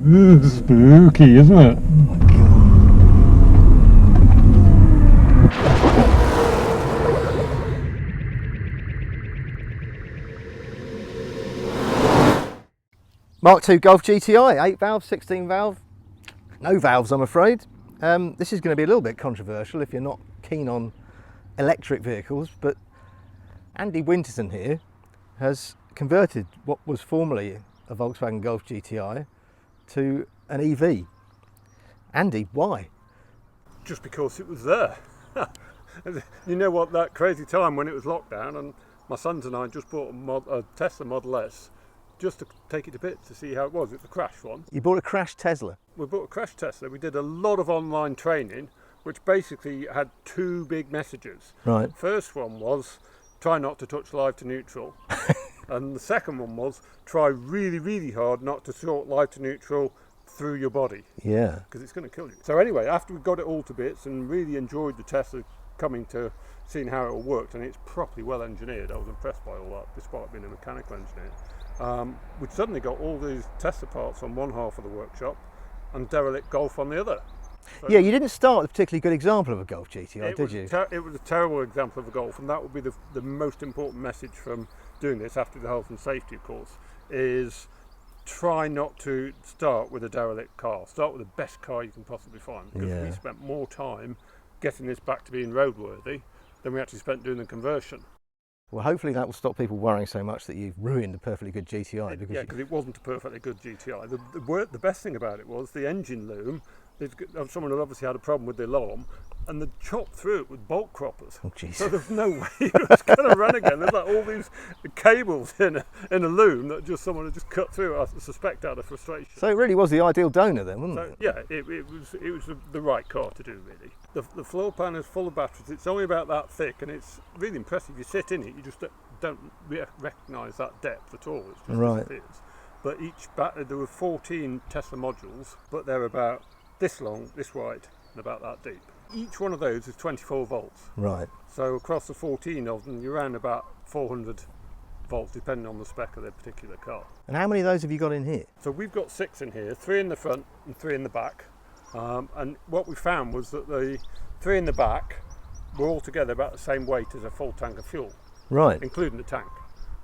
Spooky, isn't it? Mk2 Golf GTI, 8 valve, 16 valve, no valves I'm afraid. This is going to be a little bit controversial if you're not keen on electric vehicles, but Andy Winterton here has converted what was formerly a Volkswagen Golf GTI to an EV. Andy, why? Just because it was there. You know what, that crazy time when it was lockdown and my sons and I just bought a Tesla Model S just to take it to bits to see how it was. It's a crash one. You bought a crashed Tesla? We bought a crashed Tesla. We did a lot of online training, which basically had two big messages. Right. First one was, try not to touch live to neutral. And the second one was, try really, really hard not to short live to neutral through your body. Yeah. Because it's going to kill you. So anyway, after we got it all to bits and really enjoyed the Tesla coming to seeing how it all worked, and it's properly well engineered, I was impressed by all that, despite being a mechanical engineer. We'd suddenly got all these Tesla parts on one half of the workshop and derelict Golf on the other. So yeah, you didn't start with a particularly good example of a Golf GTI, did you? It was a terrible example of a Golf, and that would be the most important message from doing this, after the health and safety, of course, is try not to start with a derelict car. Start with the best car you can possibly find, because we spent more time getting this back to being roadworthy than we actually spent doing the conversion. Well, hopefully that will stop people worrying so much that you've ruined a perfectly good GTI. Because it wasn't a perfectly good GTI. The best thing about it was the engine loom. Someone had obviously had a problem with the alarm, and they chopped through it with bolt croppers. Oh, jeez. So there's no way it was going to run again. There's like all these cables in a loom that just someone had just cut through, I suspect, out of frustration. So it really was the ideal donor then, wasn't it? Yeah, it was the right car to do, really. The floor pan is full of batteries. It's only about that thick, and it's really impressive. You sit in it, you just don't recognise that depth at all. It just disappears. But each battery, there were 14 Tesla modules, but they're about this long, this wide, and about that deep. Each one of those is 24 volts. Right. So across the 14 of them, you're around about 400 volts, depending on the spec of their particular car. And how many of those have you got in here? So we've got 6 in here, 3 in the front and 3 in the back. And what we found was that the 3 in the back were all together about the same weight as a full tank of fuel. Right. Including the tank.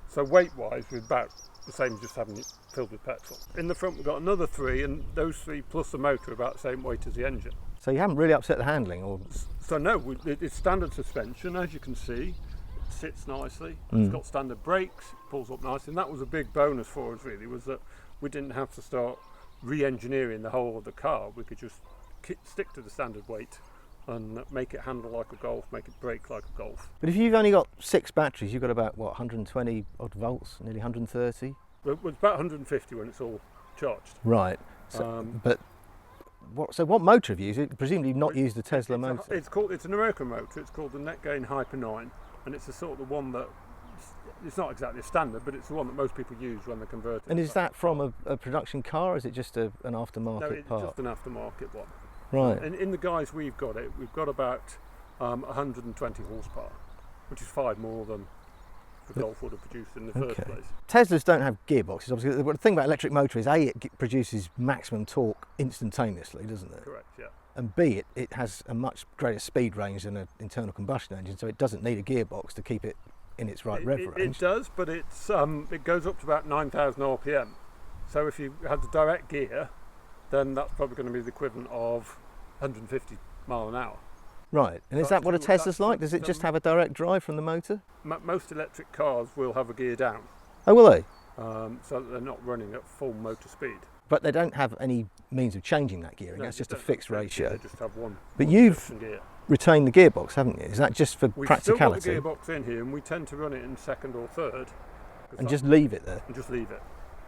So weight-wise, we're about the same as just having it filled with petrol. In the front, we've got another 3, and those 3 plus the motor are about the same weight as the engine. So you haven't really upset the handling? Or? So no, it's standard suspension, as you can see. It sits nicely. It's got standard brakes, it pulls up nicely, and that was a big bonus for us, really, was that we didn't have to start re-engineering the whole of the car. We could just stick to the standard weight and make it handle like a Golf, make it brake like a Golf. But if you've only got 6 batteries, you've got about, what, 120 odd volts, nearly 130? Well, it's about 150 when it's all charged. Right. So, what motor have you used? You've presumably not used the Tesla motor. It's an American motor. It's called the Netgain Hyper 9, and it's the sort of the one that, it's not exactly a standard, but it's the one that most people use when they're converting. And is that from a production car, or is it just an aftermarket No, it's part? just an aftermarket one. Right. And in the guys we've got about 120 horsepower, which is 5 more than the Golf would have produced in the first place. Teslas don't have gearboxes, obviously. The thing about electric motor is A, it produces maximum torque instantaneously, doesn't it? Correct, yeah. And B, it has a much greater speed range than an internal combustion engine, so it doesn't need a gearbox to keep it in its right rev range. It does, but it goes up to about 9,000 RPM. So if you had the direct gear, then that's probably going to be the equivalent of 150 mile an hour. Right, and is that what a Tesla's like? Does it just have a direct drive from the motor? Most electric cars will have a gear down. Oh, will they? So that they're not running at full motor speed. But they don't have any means of changing that gearing, that's just a fixed ratio. They just have one. But you've retained the gearbox, haven't you? Is that just for practicality? We've still got the gearbox in here, and we tend to run it in second or third. And just leave it there? And just leave it.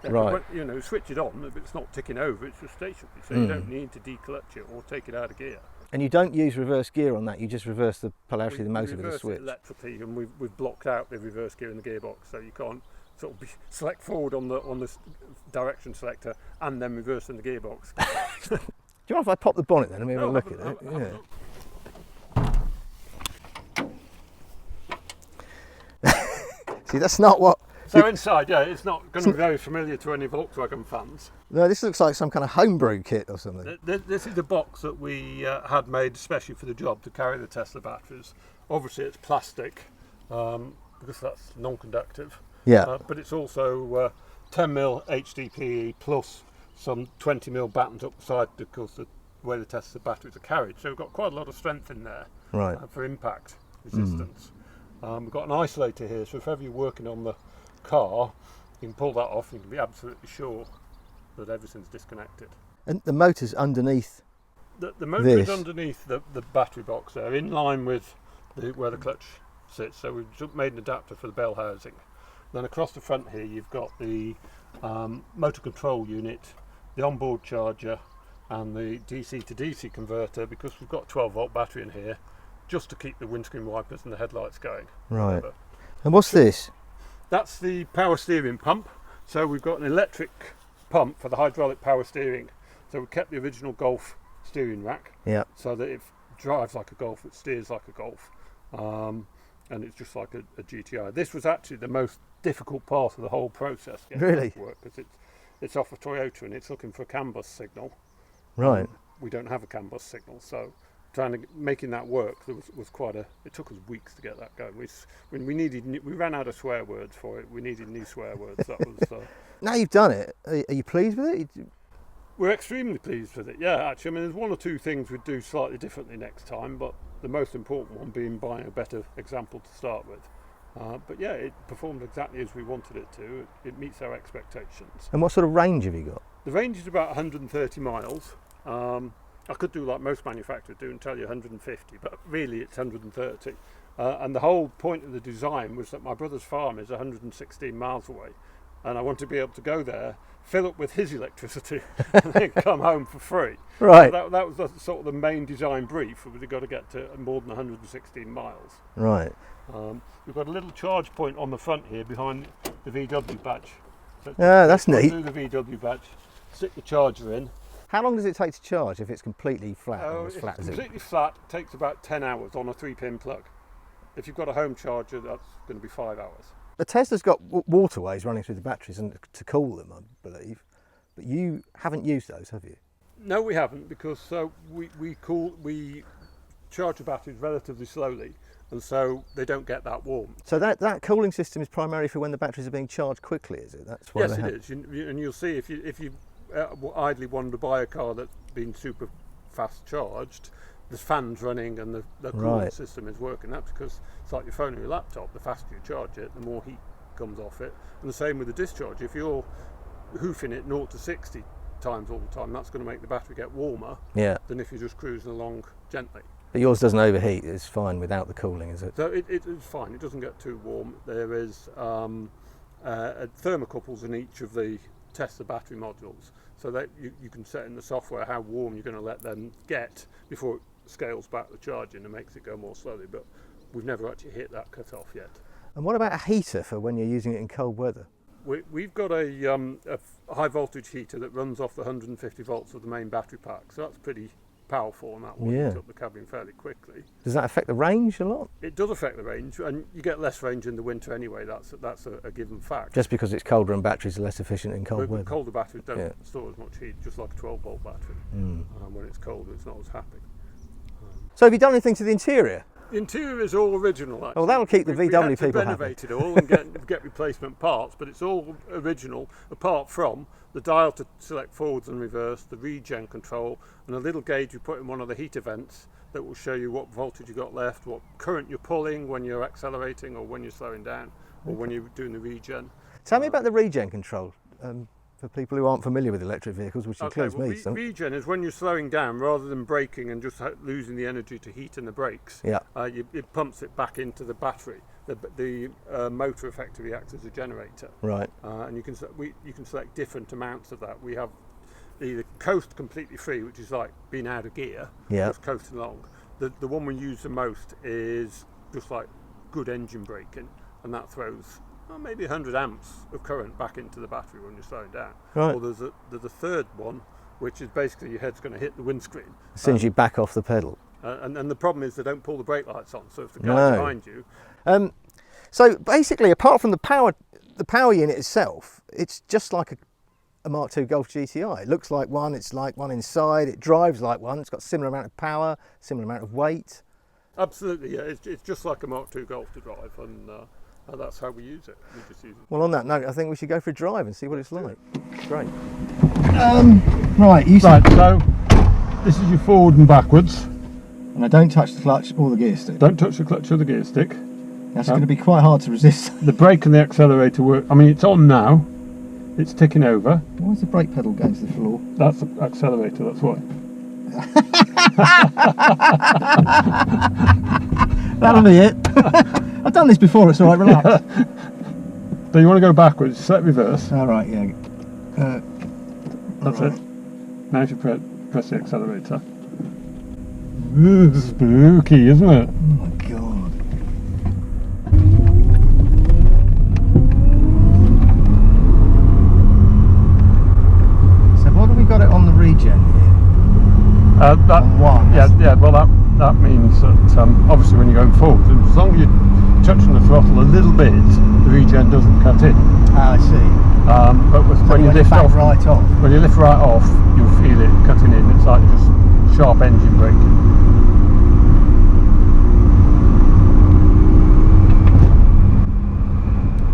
Right. Switch it on, if it's not ticking over, it's just stationary, so you don't need to declutch it or take it out of gear. And you don't use reverse gear on that, you just reverse the polarity of the motor with a switch? We reverse it electrically, and we've blocked out the reverse gear in the gearbox, so you can't sort of select forward on the direction selector and then reverse in the gearbox. Do you mind if I pop the bonnet then and have a look at it? See, that's not what So inside, yeah, it's not going to be very familiar to any Volkswagen fans. No, this looks like some kind of homebrew kit or something. This is a box that we had made especially for the job to carry the Tesla batteries. Obviously it's plastic because that's non-conductive. Yeah. But it's also 10mm HDPE plus some 20mm battens up the side because the way the Tesla batteries are carried. So we've got quite a lot of strength in there for impact resistance. We've got an isolator here, so if ever you're working on the car, you can pull that off and you can be absolutely sure that everything's disconnected. And the motor's underneath. The motor is underneath the battery box there, in line with where the clutch sits. So we've made an adapter for the bell housing. Then across the front here you've got the motor control unit, the onboard charger and the DC to DC converter, because we've got a 12-volt battery in here just to keep the windscreen wipers and the headlights going. Right. And what's this? That's the power steering pump. So we've got an electric pump for the hydraulic power steering. So we kept the original Golf steering rack, so that it drives like a Golf, it steers like a Golf, and it's just like a GTI. This was actually the most difficult part of the whole process. Really? Because it's off a Toyota and it's looking for a CAN bus signal. Right. We don't have a CAN bus signal, so making that work was quite it took us weeks to get that going. We ran out of swear words for it. We needed new swear words. That was. Now you've done it, are you pleased with it? We're extremely pleased with it. Yeah, actually, I mean, there's one or two things we'd do slightly differently next time, but the most important one being buying a better example to start with. But yeah, it performed exactly as we wanted it to. It meets our expectations. And what sort of range have you got? The range is about 130 miles. I could do like most manufacturers do and tell you 150, but really it's 130. And the whole point of the design was that my brother's farm is 116 miles away, and I want to be able to go there, fill up with his electricity, and then come home for free. Right. So that was sort of the main design brief. We've got to get to more than 116 miles. Right. We've got a little charge point on the front here behind the VW badge. So that's neat. Do the VW badge, stick the charger in. How long does it take to charge if it's completely flat? Or as flat If it's as it? completely flat, it takes about 10 hours on a 3-pin plug. If you've got a home charger, that's going to be 5 hours. The Tesla's got waterways running through the batteries and to cool them, I believe. But you haven't used those, have you? No, we haven't, because we charge the batteries relatively slowly, and so they don't get that warm. So that cooling system is primarily for when the batteries are being charged quickly, is it? That's why. Yes, it is. And you'll see if you idly wanted to buy a car that's been super fast charged, there's fans running and the cooling system is working. That's because it's like your phone or your laptop. The faster you charge it, the more heat comes off it. And the same with the discharge. If you're hoofing it 0 to 60 times all the time, that's going to make the battery get warmer than if you're just cruising along gently. But yours doesn't overheat. It's fine without the cooling, is it? So it's fine. It doesn't get too warm. There is thermocouples in each of the Tesla battery modules, so that you can set in the software how warm you're going to let them get before it scales back the charging and makes it go more slowly. But we've never actually hit that cut off yet. And what about a heater for when you're using it in cold weather? We've got a high voltage heater that runs off the 150 volts of the main battery pack, so that's pretty powerful, and that will heat up the cabin fairly quickly. Does that affect the range a lot? It does affect the range, and you get less range in the winter anyway. That's a given fact. Just because it's colder and batteries are less efficient in cold weather. Colder batteries don't store as much heat, just like a 12-volt battery. When it's colder, it's not as happy. So have you done anything to the interior? The interior is all original, actually. Well, that'll keep the VW people happy. We had to renovate it all and get replacement parts, but it's all original, apart from the dial to select forwards and reverse, the regen control, and a little gauge you put in one of the heater vents that will show you what voltage you got left, what current you're pulling when you're accelerating or when you're slowing down, or when you're doing the regen. Tell me about the regen control. For people who aren't familiar with electric vehicles, which includes me. Regen is when you're slowing down rather than braking and just losing the energy to heat in the brakes. It pumps it back into the battery. The motor effectively acts as a generator. Right. And you can select different amounts of that. We have either coast completely free, which is like being out of gear, just coasting along. The one we use the most is just like good engine braking, and that throws maybe 100 amps of current back into the battery when you're slowing down. Right. Or there's a third one, which is basically your head's going to hit the windscreen as soon as you back off the pedal. And the problem is they don't pull the brake lights on, so if the car's behind you. So basically, apart from the power the power unit itself, it's just like a Mark II Golf GTI. It looks like one, it's like one inside, it drives like one, it's got similar amount of power, similar amount of weight. Absolutely, yeah. It's just like a Mark II Golf to drive, and that's how we use it. We just use it. Well, on that note, I think we should go for a drive and see what it's like. Great. Right, So this is your forward and backwards. and I don't touch the clutch or the gear stick. Don't touch the clutch or the gear stick. That's going to be quite hard to resist. The brake and the accelerator work. I mean, it's on now. It's ticking over. Why does the brake pedal go to the floor? That's the accelerator, that's why. That'll be it. I've done this before, it's alright, relax. So you want to go backwards, set reverse. Alright, yeah. That's it. Now you press the accelerator. Ooh, spooky, isn't it? Oh my god. So what have we got it on the regen here? That one. Yeah. Well, that means that obviously when you're going forward, as long as you're touching the throttle a little bit, the regen doesn't cut in. Ah, I see. But when you lift off, right off. when you lift right off, you'll feel it cutting in. It's like just sharp engine braking.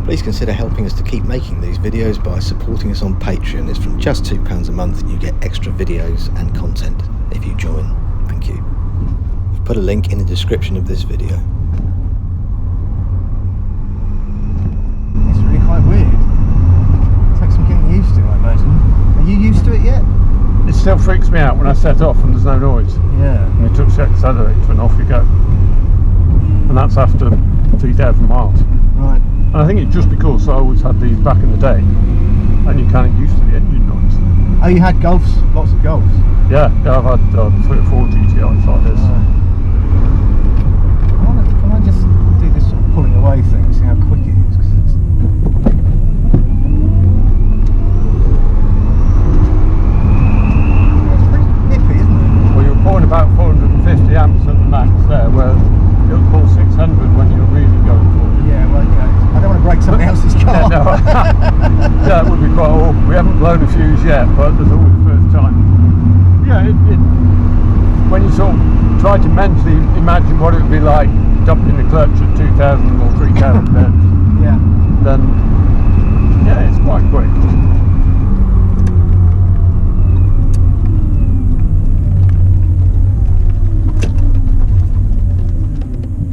Please consider helping us to keep making these videos by supporting us on Patreon. It's from just £2 a month and you get extra videos and content if you join. Thank you. We've put a link in the description of this video. It's really quite weird. It takes some getting used to, I imagine. Are you used to it yet? It still freaks me out when I set off and there's no noise. Yeah. And you touch the accelerator and off you go. And that's after 3,000 miles. Right. And I think it's just because I always had these back in the day, and you're kind of used to the engine noise. Oh, you had Golfs? Lots of Golfs? Yeah, I've had 3 or 4 GTIs like this. Can I just do this sort of pulling away thing, see how quick it is? 'Cause it's pretty nippy, isn't it? Well, you're pulling about 450 amps at the max there, where it'll pull 600 when you're really going forward. Yeah, well, you know, I don't want to break somebody else's car. Yeah, no. Yeah, it would be quite awkward. We haven't blown a fuse yet, but there's always the first time. Yeah, when you sort of try to mentally imagine what it would be like dumping the clutch at 2,000 or 3,000 bends, Yeah. then yeah, it's quite quick.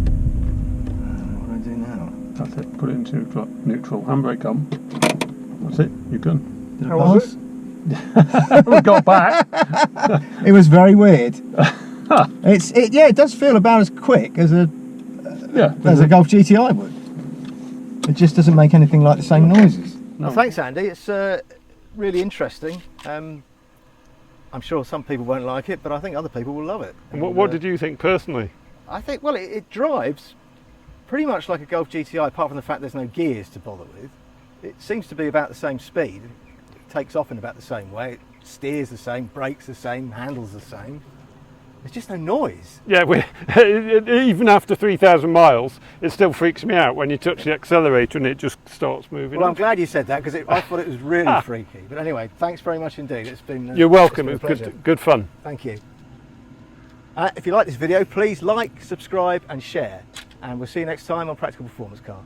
What do I do now? That's it. Put it into neutral. Handbrake on. That's it. You're done. Did How I was pass? We got back. It was very weird. It does feel about as quick as a Golf GTI would. It just doesn't make anything like the same noises. No. Well, thanks, Andy. It's really interesting. I'm sure some people won't like it, but I think other people will love it. And what did you think personally? I think, well, it drives pretty much like a Golf GTI, apart from the fact there's no gears to bother with. It seems to be about the same speed. It takes off in about the same way. It steers the same, brakes the same, handles the same. There's just no noise. Yeah, even after 3,000 miles, it still freaks me out when you touch the accelerator and it just starts moving. Well, I'm glad you said that because I thought it was really freaky. But anyway, thanks very much indeed. It's been You're welcome. It's It been was a pleasure. good fun. Thank you. If you like this video, please like, subscribe and share. And we'll see you next time on Practical Performance Car.